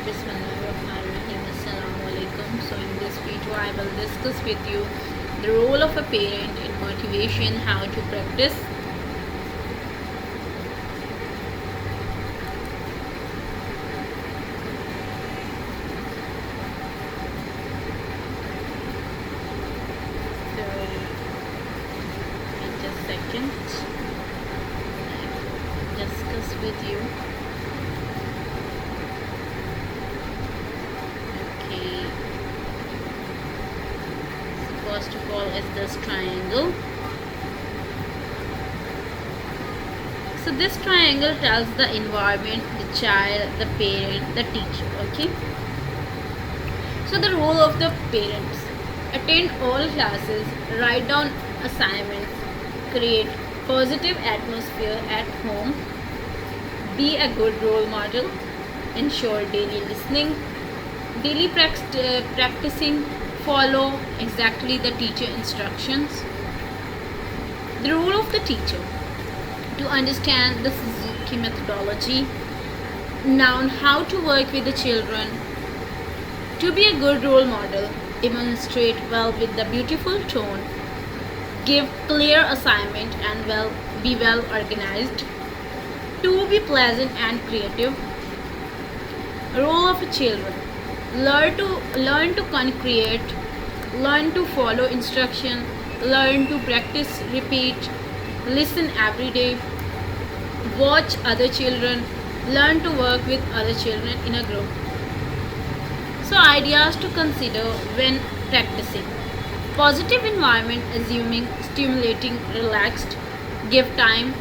Bismillahirrahmanirrahim. Assalamualaikum. So in this video I will discuss with you the role of a parent in motivation, how to practice. So in just a second I will discuss with you. Okay. First of all is this triangle. So this triangle tells the environment, the child, the parent, the teacher. Okay. So the role of the parents: attend all classes, write down assignments, create positive atmosphere at home, be a good role model, ensure daily listening, daily practicing, follow exactly the teacher instructions. The role of the teacher: to understand the Suzuki methodology, learn how to work with the children, to be a good role model, demonstrate well with the beautiful tone, give clear assignment and be well organized, to be pleasant and creative. Role of children: learn to create, learn to follow instruction, learn to practice, repeat, listen every day, watch other children, learn to work with other children in a group. So ideas to consider when practicing: positive environment, assuming, stimulating, relaxed, give time,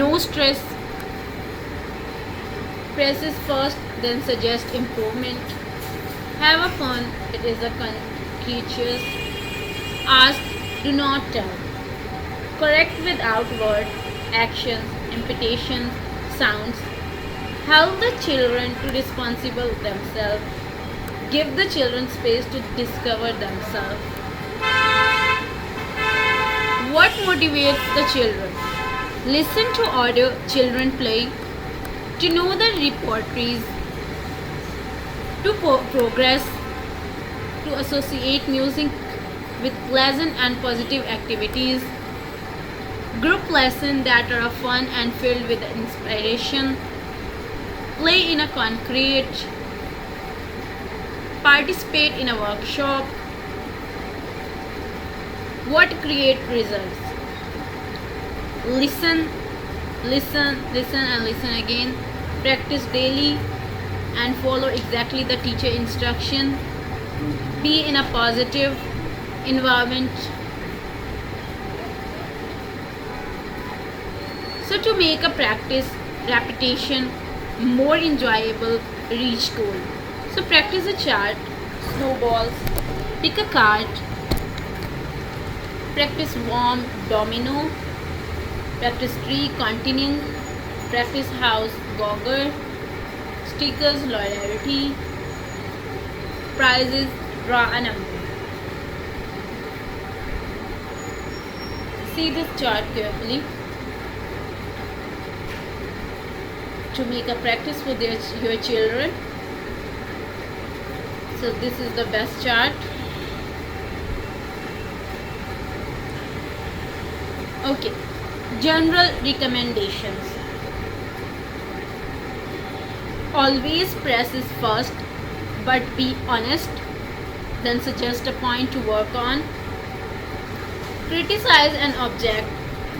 no stress, praises first, then suggest improvement, have a fun, it is a conscious, ask, do not tell, correct without word, actions, imitations, sounds, help the children to responsible themselves, give the children space to discover themselves. What motivates the children? Listen to other children play, to know the repertories, to progress, to associate music with pleasant and positive activities, group lessons that are fun and filled with inspiration, play in a concrete, participate in a workshop. What create results? Listen, listen, listen and listen again. Practice daily and follow exactly the teacher instruction. Be in a positive environment. So to make a practice repetition more enjoyable, reach goal. So practice a chart, snowballs, pick a card, practice warm domino, practice tree continuing, practice house gogger, stickers loyalty, prizes, draw a number. See this chart carefully to make a practice for your children. So this is the best chart. Okay, general recommendations: always presses first, but be honest, then suggest a point to work on. Criticize an object,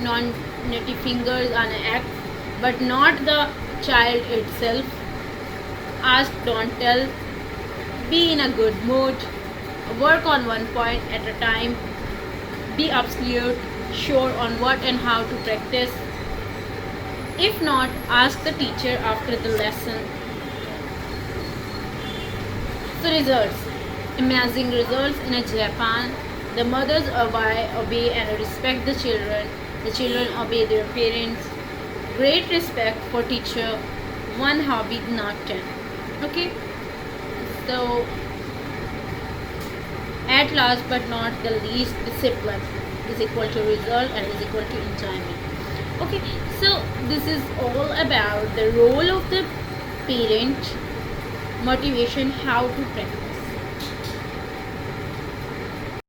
non-native fingers on an act, but not the child itself. Ask, don't tell. Be in a good mood. Work on one point at a time. Be absolute sure on what and how to practice. If not, ask the teacher after the lesson. So results: amazing results in Japan. The mothers obey and respect the children. The children obey their parents. Great respect for teacher. One hobby, not 10. Okay. So at last but not the least, discipline is equal to result and is equal to enjoyment. Okay, so this is all about the role of the parent. motivation, how to practice.